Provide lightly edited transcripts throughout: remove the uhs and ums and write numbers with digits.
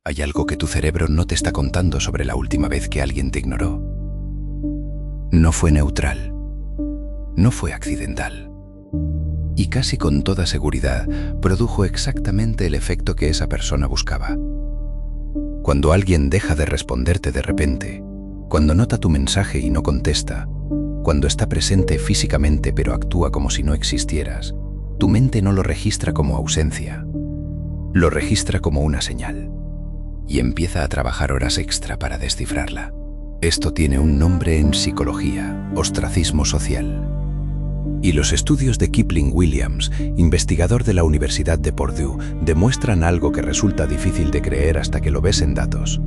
Hay algo que tu cerebro no te está contando sobre la última vez que alguien te ignoró. No fue neutral. No fue accidental. Y casi con toda seguridad produjo exactamente el efecto que esa persona buscaba. Cuando alguien deja de responderte de repente, cuando nota tu mensaje y no contesta, cuando está presente físicamente pero actúa como si no existieras, tu mente no lo registra como ausencia, lo registra como una señal y empieza a trabajar horas extra para descifrarla. Esto tiene un nombre en psicología: ostracismo social. Y los estudios de Kipling Williams, investigador de la Universidad de Purdue, demuestran algo que resulta difícil de creer hasta que lo ves en datos.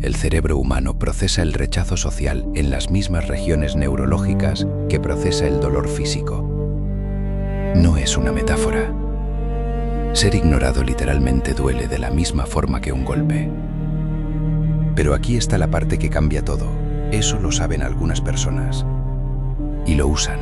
El cerebro humano procesa el rechazo social en las mismas regiones neurológicas que procesa el dolor físico. No es una metáfora. Ser ignorado literalmente duele de la misma forma que un golpe. Pero aquí está la parte que cambia todo. Eso lo saben algunas personas. Y lo usan.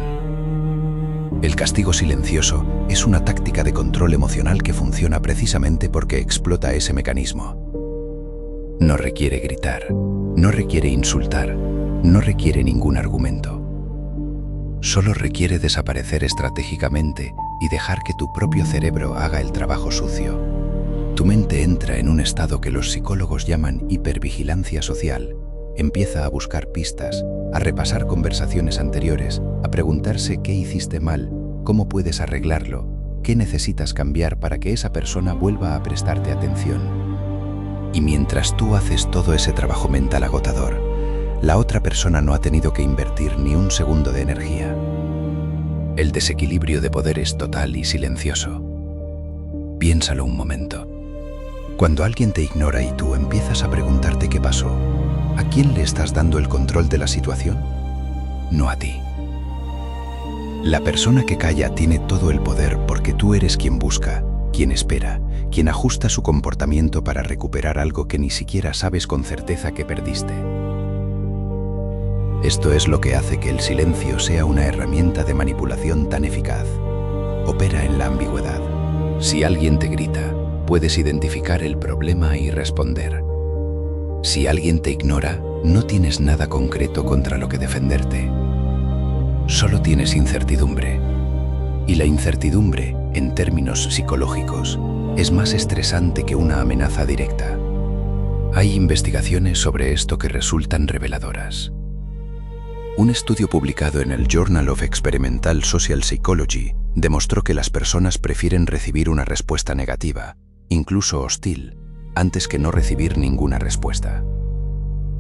El castigo silencioso es una táctica de control emocional que funciona precisamente porque explota ese mecanismo. No requiere gritar, no requiere insultar, no requiere ningún argumento. Solo requiere desaparecer estratégicamente y dejar que tu propio cerebro haga el trabajo sucio. Tu mente entra en un estado que los psicólogos llaman hipervigilancia social. Empieza a buscar pistas, a repasar conversaciones anteriores, a preguntarse qué hiciste mal, cómo puedes arreglarlo, qué necesitas cambiar para que esa persona vuelva a prestarte atención. Y mientras tú haces todo ese trabajo mental agotador, la otra persona no ha tenido que invertir ni un segundo de energía. El desequilibrio de poder es total y silencioso. Piénsalo un momento. Cuando alguien te ignora y tú empiezas a preguntarte qué pasó, ¿a quién le estás dando el control de la situación? No a ti. La persona que calla tiene todo el poder porque tú eres quien busca, quien espera, quien ajusta su comportamiento para recuperar algo que ni siquiera sabes con certeza que perdiste. Esto es lo que hace que el silencio sea una herramienta de manipulación tan eficaz. Opera en la ambigüedad. Si alguien te grita, puedes identificar el problema y responder. Si alguien te ignora, no tienes nada concreto contra lo que defenderte. Solo tienes incertidumbre. Y la incertidumbre, en términos psicológicos, es más estresante que una amenaza directa. Hay investigaciones sobre esto que resultan reveladoras. Un estudio publicado en el Journal of Experimental Social Psychology demostró que las personas prefieren recibir una respuesta negativa, incluso hostil, antes que no recibir ninguna respuesta.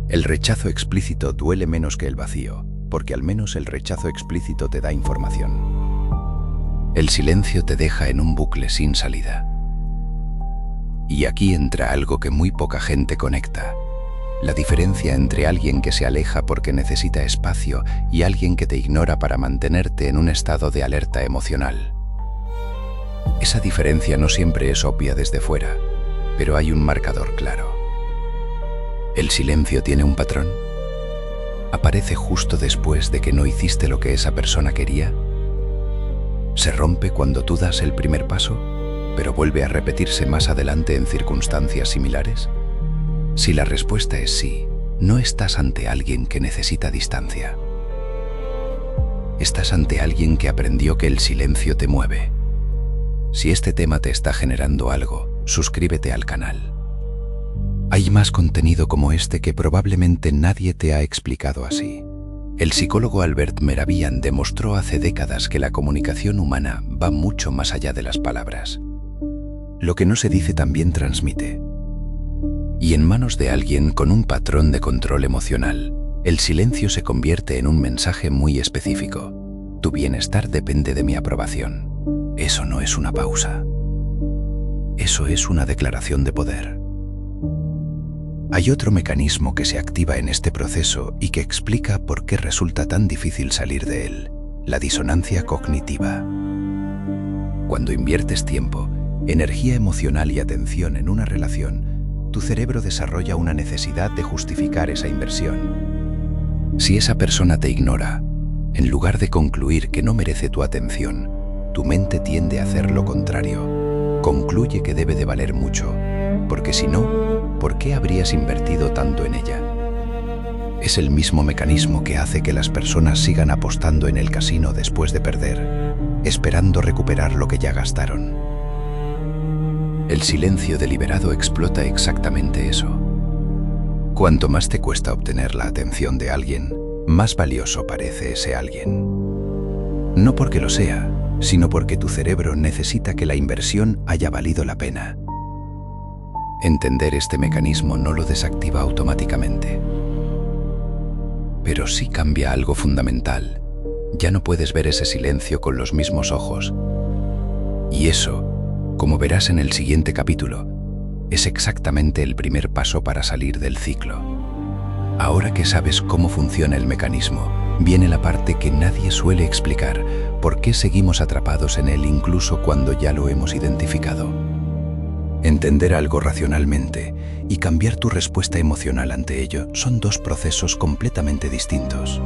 El rechazo explícito duele menos que el vacío, porque al menos el rechazo explícito te da información. El silencio te deja en un bucle sin salida. Y aquí entra algo que muy poca gente conecta: la diferencia entre alguien que se aleja porque necesita espacio y alguien que te ignora para mantenerte en un estado de alerta emocional. Esa diferencia no siempre es obvia desde fuera, pero hay un marcador claro. El silencio tiene un patrón. Aparece justo después de que no hiciste lo que esa persona quería. Se rompe cuando tú das el primer paso, pero vuelve a repetirse más adelante en circunstancias similares. Si la respuesta es sí, no estás ante alguien que necesita distancia. Estás ante alguien que aprendió que el silencio te mueve. Si este tema te está generando algo, suscríbete al canal. Hay más contenido como este que probablemente nadie te ha explicado así. El psicólogo Albert Mehrabian demostró hace décadas que la comunicación humana va mucho más allá de las palabras. Lo que no se dice también transmite. Y en manos de alguien con un patrón de control emocional, el silencio se convierte en un mensaje muy específico. Tu bienestar depende de mi aprobación. Eso no es una pausa. Eso es una declaración de poder. Hay otro mecanismo que se activa en este proceso y que explica por qué resulta tan difícil salir de él: la disonancia cognitiva. Cuando inviertes tiempo, energía emocional y atención en una relación, tu cerebro desarrolla una necesidad de justificar esa inversión. Si esa persona te ignora, en lugar de concluir que no merece tu atención, tu mente tiende a hacer lo contrario. Concluye que debe de valer mucho, porque si no, ¿por qué habrías invertido tanto en ella? Es el mismo mecanismo que hace que las personas sigan apostando en el casino después de perder, esperando recuperar lo que ya gastaron. El silencio deliberado explota exactamente eso. Cuanto más te cuesta obtener la atención de alguien, más valioso parece ese alguien. No porque lo sea, sino porque tu cerebro necesita que la inversión haya valido la pena. Entender este mecanismo no lo desactiva automáticamente. Pero sí cambia algo fundamental. Ya no puedes ver ese silencio con los mismos ojos. Y eso, como verás en el siguiente capítulo, es exactamente el primer paso para salir del ciclo. Ahora que sabes cómo funciona el mecanismo, viene la parte que nadie suele explicar: por qué seguimos atrapados en él incluso cuando ya lo hemos identificado. Entender algo racionalmente y cambiar tu respuesta emocional ante ello son dos procesos completamente distintos.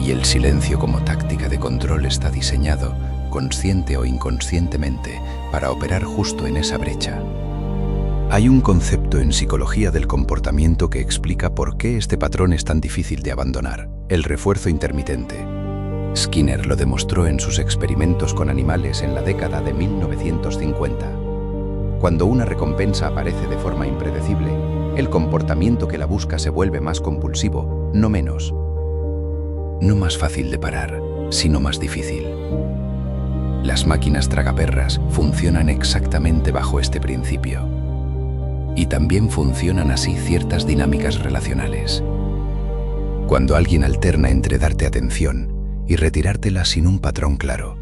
Y el silencio como táctica de control está diseñado, consciente o inconscientemente, para operar justo en esa brecha. Hay un concepto en psicología del comportamiento que explica por qué este patrón es tan difícil de abandonar: el refuerzo intermitente. Skinner lo demostró en sus experimentos con animales en la década de 1950. Cuando una recompensa aparece de forma impredecible, el comportamiento que la busca se vuelve más compulsivo, no menos. No más fácil de parar, sino más difícil. Las máquinas tragaperras funcionan exactamente bajo este principio. Y también funcionan así ciertas dinámicas relacionales. Cuando alguien alterna entre darte atención y retirártela sin un patrón claro,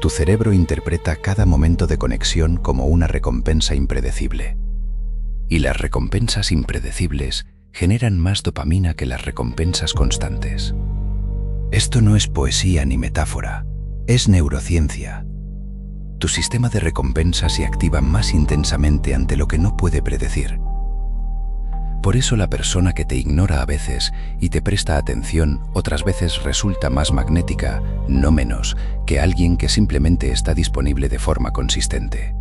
tu cerebro interpreta cada momento de conexión como una recompensa impredecible. Y las recompensas impredecibles generan más dopamina que las recompensas constantes. Esto no es poesía ni metáfora, es neurociencia. Tu sistema de recompensas se activa más intensamente ante lo que no puede predecir. Por eso la persona que te ignora a veces y te presta atención otras veces resulta más magnética, no menos, que alguien que simplemente está disponible de forma consistente.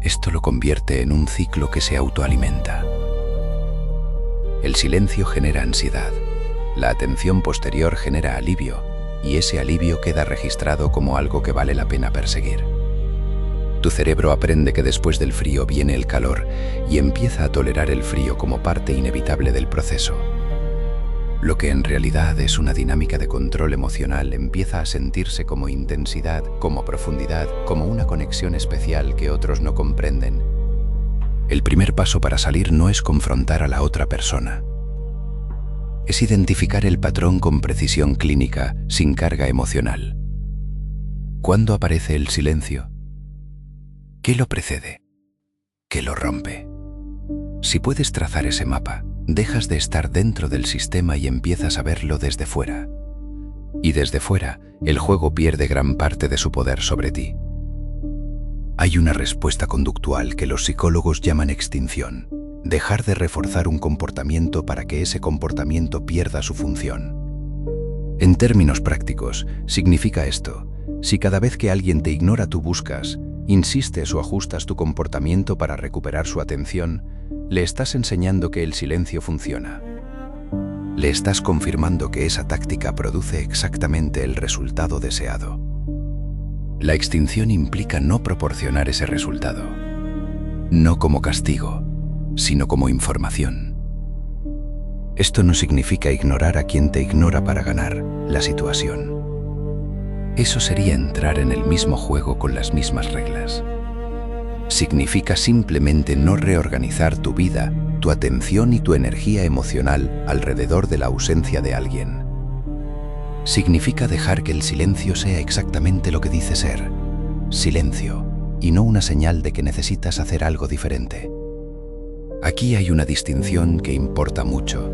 Esto lo convierte en un ciclo que se autoalimenta. El silencio genera ansiedad, la atención posterior genera alivio, y ese alivio queda registrado como algo que vale la pena perseguir. Tu cerebro aprende que después del frío viene el calor y empieza a tolerar el frío como parte inevitable del proceso. Lo que en realidad es una dinámica de control emocional empieza a sentirse como intensidad, como profundidad, como una conexión especial que otros no comprenden. El primer paso para salir no es confrontar a la otra persona. Es identificar el patrón con precisión clínica, sin carga emocional. ¿Cuándo aparece el silencio? ¿Qué lo precede? ¿Qué lo rompe? Si puedes trazar ese mapa, dejas de estar dentro del sistema y empiezas a verlo desde fuera. Y desde fuera, el juego pierde gran parte de su poder sobre ti. Hay una respuesta conductual que los psicólogos llaman extinción: dejar de reforzar un comportamiento para que ese comportamiento pierda su función. En términos prácticos, significa esto: si cada vez que alguien te ignora tú buscas, insistes o ajustas tu comportamiento para recuperar su atención, le estás enseñando que el silencio funciona. Le estás confirmando que esa táctica produce exactamente el resultado deseado. La extinción implica no proporcionar ese resultado, no como castigo, sino como información. Esto no significa ignorar a quien te ignora para ganar la situación. Eso sería entrar en el mismo juego con las mismas reglas. Significa simplemente no reorganizar tu vida, tu atención y tu energía emocional alrededor de la ausencia de alguien. Significa dejar que el silencio sea exactamente lo que dice ser: silencio, y no una señal de que necesitas hacer algo diferente. Aquí hay una distinción que importa mucho.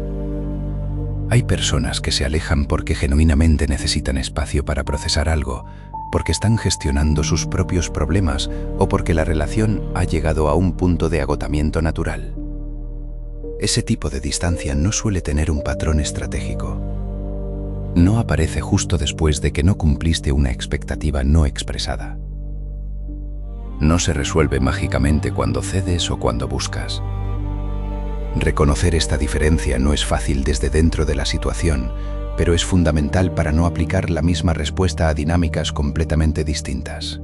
Hay personas que se alejan porque genuinamente necesitan espacio para procesar algo, porque están gestionando sus propios problemas o porque la relación ha llegado a un punto de agotamiento natural. Ese tipo de distancia no suele tener un patrón estratégico. No aparece justo después de que no cumpliste una expectativa no expresada. No se resuelve mágicamente cuando cedes o cuando buscas. Reconocer esta diferencia no es fácil desde dentro de la situación, pero es fundamental para no aplicar la misma respuesta a dinámicas completamente distintas.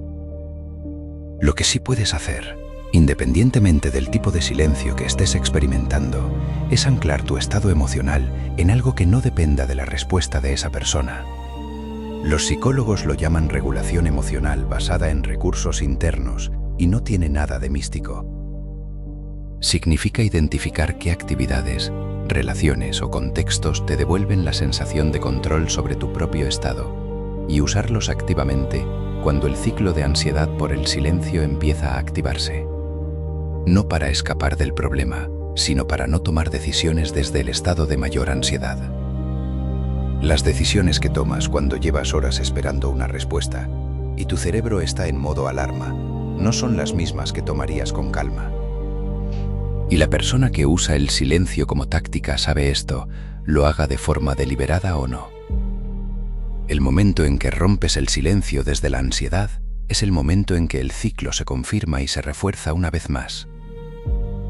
Lo que sí puedes hacer, independientemente del tipo de silencio que estés experimentando, es anclar tu estado emocional en algo que no dependa de la respuesta de esa persona. Los psicólogos lo llaman regulación emocional basada en recursos internos y no tiene nada de místico. Significa identificar qué actividades, relaciones o contextos te devuelven la sensación de control sobre tu propio estado y usarlos activamente cuando el ciclo de ansiedad por el silencio empieza a activarse. No para escapar del problema, sino para no tomar decisiones desde el estado de mayor ansiedad. Las decisiones que tomas cuando llevas horas esperando una respuesta y tu cerebro está en modo alarma no son las mismas que tomarías con calma. Y la persona que usa el silencio como táctica sabe esto, lo haga de forma deliberada o no. El momento en que rompes el silencio desde la ansiedad es el momento en que el ciclo se confirma y se refuerza una vez más.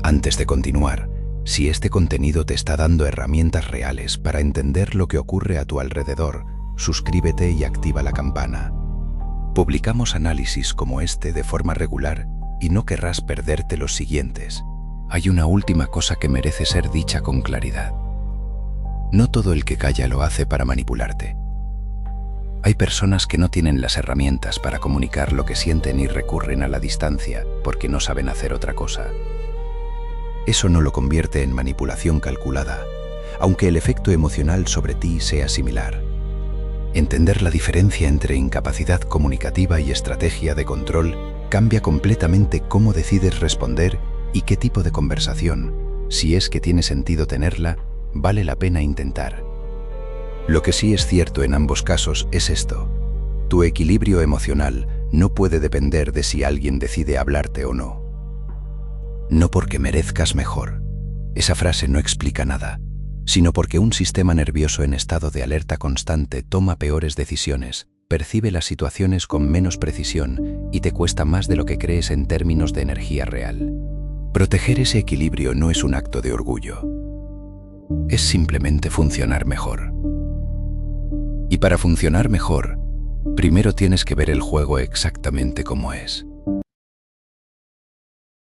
Antes de continuar, si este contenido te está dando herramientas reales para entender lo que ocurre a tu alrededor, suscríbete y activa la campana. Publicamos análisis como este de forma regular y no querrás perderte los siguientes. Hay una última cosa que merece ser dicha con claridad. No todo el que calla lo hace para manipularte. Hay personas que no tienen las herramientas para comunicar lo que sienten y recurren a la distancia porque no saben hacer otra cosa. Eso no lo convierte en manipulación calculada, aunque el efecto emocional sobre ti sea similar. Entender la diferencia entre incapacidad comunicativa y estrategia de control cambia completamente cómo decides responder y qué tipo de conversación, si es que tiene sentido tenerla, vale la pena intentar. Lo que sí es cierto en ambos casos es esto: tu equilibrio emocional no puede depender de si alguien decide hablarte o no. No porque merezcas mejor, esa frase no explica nada, sino porque un sistema nervioso en estado de alerta constante toma peores decisiones, percibe las situaciones con menos precisión y te cuesta más de lo que crees en términos de energía real. Proteger ese equilibrio no es un acto de orgullo, es simplemente funcionar mejor. Y para funcionar mejor, primero tienes que ver el juego exactamente como es.